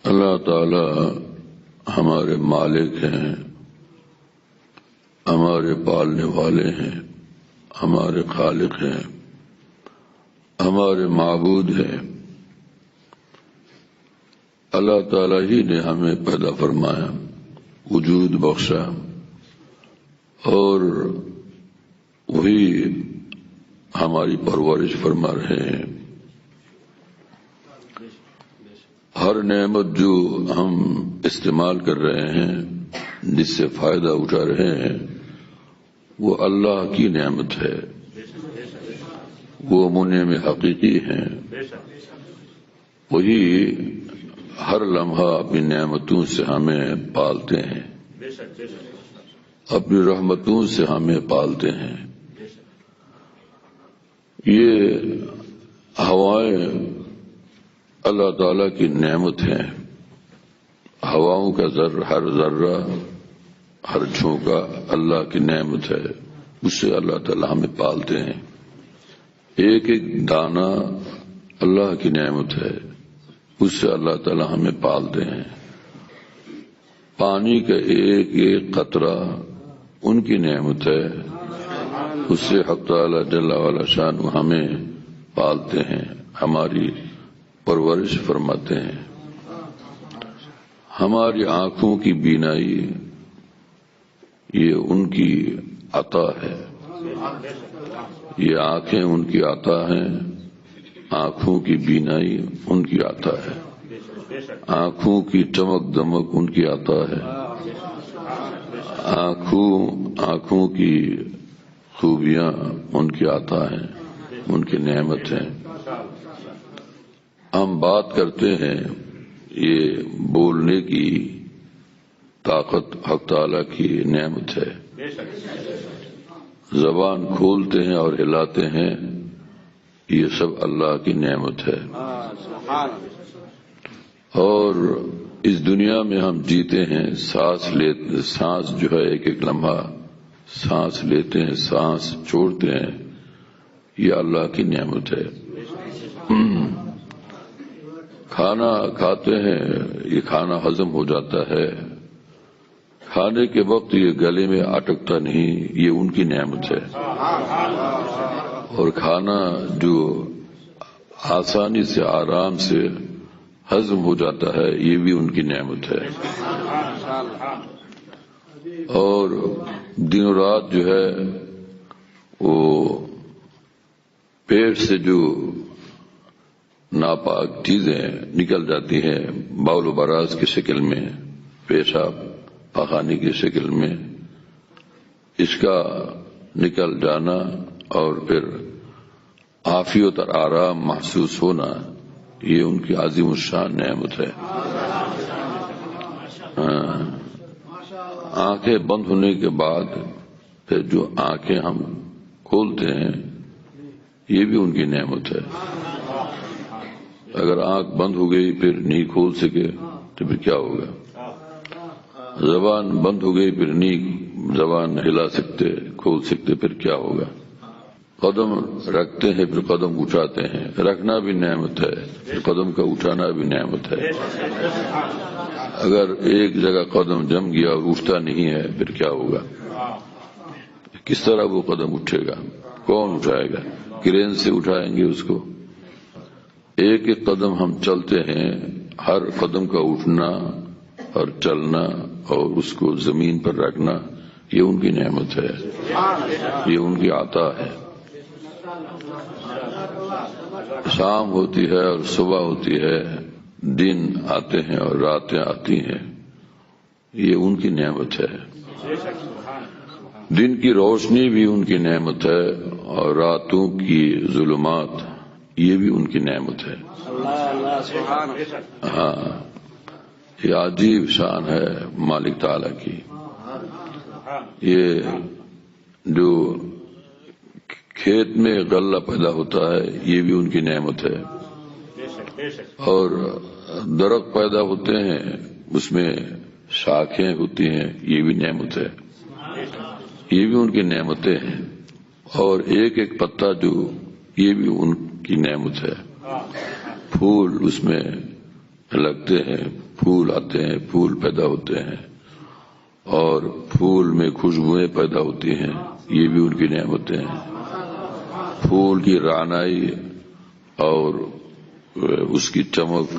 اللہ تعالی ہمارے مالک ہیں، ہمارے پالنے والے ہیں، ہمارے خالق ہیں، ہمارے معبود ہیں۔ اللہ تعالی ہی نے ہمیں پیدا فرمایا، وجود بخشا، اور وہی ہماری پرورش فرما رہے ہیں۔ ہر نعمت جو ہم استعمال کر رہے ہیں، جس سے فائدہ اٹھا رہے ہیں، وہ اللہ کی نعمت ہے، وہ منعم حقیقی ہیں۔ وہی ہر لمحہ اپنی نعمتوں سے ہمیں پالتے ہیں، اپنی رحمتوں سے ہمیں پالتے ہیں۔ یہ ہوائیں اللہ تعالی کی نعمت ہیں۔ ہواؤں کا ہر ذرہ، ہر جھونکا اللہ کی نعمت ہے، اس سے اللہ تعالی ہمیں پالتے ہیں۔ ایک ایک دانہ اللہ کی نعمت ہے، اس سے اللہ تعالی ہمیں پالتے ہیں۔ پانی کا ایک ایک قطرہ ان کی نعمت ہے، اس سے حق تعالی جل وعلا شان ہمیں پالتے ہیں، ہماری پرورش فرماتے ہیں۔ ہماری آنکھوں کی بینائی یہ ان کی عطا ہے، یہ آنکھیں ان کی عطا ہیں، آنکھوں کی بینائی ان کی عطا ہے، آنکھوں کی چمک دمک ان کی عطا ہے، آنکھوں کی خوبیاں ان کی عطا ہیں، ان کی نعمت ہیں۔ ہم بات کرتے ہیں، یہ بولنے کی طاقت حق تعالی کی نعمت ہے۔ زبان کھولتے ہیں اور ہلاتے ہیں، یہ سب اللہ کی نعمت ہے۔ اور اس دنیا میں ہم جیتے ہیں، سانس جو ہے ایک ایک لمحہ سانس لیتے ہیں، سانس چھوڑتے ہیں، یہ اللہ کی نعمت ہے۔ کھانا کھاتے ہیں، یہ کھانا ہضم ہو جاتا ہے، کھانے کے وقت یہ گلے میں اٹکتا نہیں، یہ ان کی نعمت ہے۔ اور کھانا جو آسانی سے آرام سے ہضم ہو جاتا ہے، یہ بھی ان کی نعمت ہے۔ اور دن رات جو ہے وہ پیٹ سے جو ناپاک چیزیں نکل جاتی ہیں باول و براز کی شکل میں، پیشاب پخانے کی شکل میں، اس کا نکل جانا اور پھر عافیت اور آرام محسوس ہونا، یہ ان کی عظیم الشان نعمت ہے۔ آنکھیں بند ہونے کے بعد پھر جو آنکھیں ہم کھولتے ہیں، یہ بھی ان کی نعمت ہے۔ اگر آنکھ بند ہو گئی پھر نہیں کھول سکے تو پھر کیا ہوگا؟ زبان بند ہو گئی پھر نہیں زبان ہلا سکتے، کھول سکتے، پھر کیا ہوگا؟ قدم رکھتے ہیں پھر قدم اٹھاتے ہیں، رکھنا بھی نعمت ہے، پھر قدم کا اٹھانا بھی نعمت ہے۔ اگر ایک جگہ قدم جم گیا اور اٹھتا نہیں ہے پھر کیا ہوگا؟ کس طرح وہ قدم اٹھے گا؟ کون اٹھائے گا؟ کرین سے اٹھائیں گے اس کو؟ ایک ایک قدم ہم چلتے ہیں، ہر قدم کا اٹھنا اور چلنا اور اس کو زمین پر رکھنا، یہ ان کی نعمت ہے، یہ ان کی عطا ہے۔ شام ہوتی ہے اور صبح ہوتی ہے، دن آتے ہیں اور راتیں آتی ہیں، یہ ان کی نعمت ہے۔ دن کی روشنی بھی ان کی نعمت ہے، اور راتوں کی ظلمات یہ بھی ان کی نعمت ہے۔ ہاں، یہ عجیب شان ہے مالک تعالی کی۔ یہ جو کھیت میں غلہ پیدا ہوتا ہے، یہ بھی ان کی نعمت ہے۔ اور درخت پیدا ہوتے ہیں، اس میں شاخیں ہوتی ہیں، یہ بھی نعمت ہے، یہ بھی ان کی نعمتیں ہیں۔ اور ایک ایک پتا جو، یہ بھی ان کی نعمت ہے۔ پھول اس میں لگتے ہیں، پھول آتے ہیں، پھول پیدا ہوتے ہیں، اور پھول میں خوشبوئیں پیدا ہوتی ہیں، یہ بھی ان کی نعمتیں ہیں۔ پھول کی رعنائی اور اس کی چمک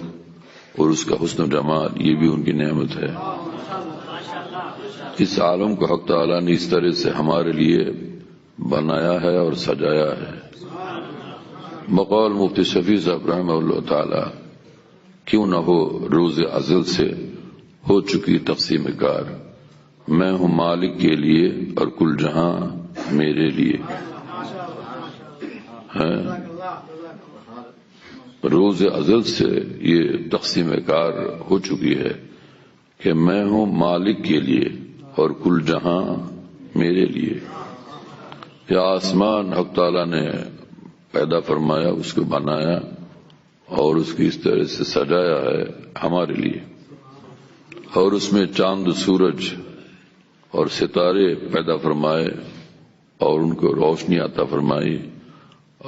اور اس کا حسن و جمال، یہ بھی ان کی نعمت ہے۔ اس عالم کو حق تعالیٰ نے اس طرح سے ہمارے لیے بنایا ہے اور سجایا ہے۔ بقول مفتی شفیع صاحب رحمہ اللہ تعالی، کیوں نہ ہو روز ازل سے ہو چکی تقسیم کار، میں ہوں مالک کے لیے اور کل جہاں میرے لیے ہے۔ روز ازل سے یہ تقسیم کار ہو چکی ہے کہ میں ہوں مالک کے لیے اور کل جہاں میرے لیے۔ یہ آسمان حق تعالیٰ نے پیدا فرمایا، اس کو بنایا اور اس کی اس طرح سے سجایا ہے ہمارے لیے، اور اس میں چاند سورج اور ستارے پیدا فرمائے اور ان کو روشنی عطا فرمائی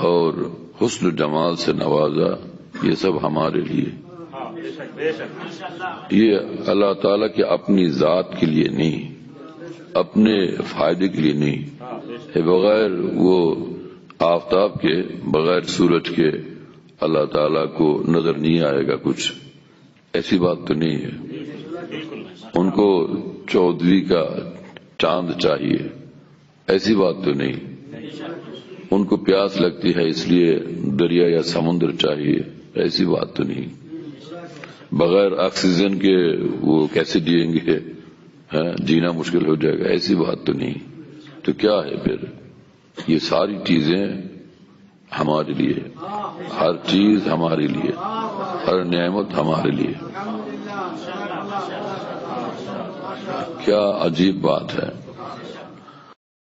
اور حسن و جمال سے نوازا، یہ سب ہمارے لیے۔ یہ اللہ تعالیٰ کے اپنی ذات کے لیے نہیں، اپنے فائدے کے لیے نہیں، بغیر وہ آفتاب کے، بغیر سورج کے اللہ تعالیٰ کو نظر نہیں آئے گا کچھ، ایسی بات تو نہیں ہے۔ ان کو 14ویں کا چاند چاہیے، ایسی بات تو نہیں۔ ان کو پیاس لگتی ہے اس لیے دریا یا سمندر چاہیے، ایسی بات تو نہیں۔ بغیر آکسیجن کے وہ کیسے جئیں گے، جینا مشکل ہو جائے گا، ایسی بات تو نہیں۔ تو کیا ہے پھر؟ یہ ساری چیزیں ہمارے لیے، ہر چیز ہمارے لیے، ہر نعمت ہمارے لیے۔ کیا عجیب بات ہے۔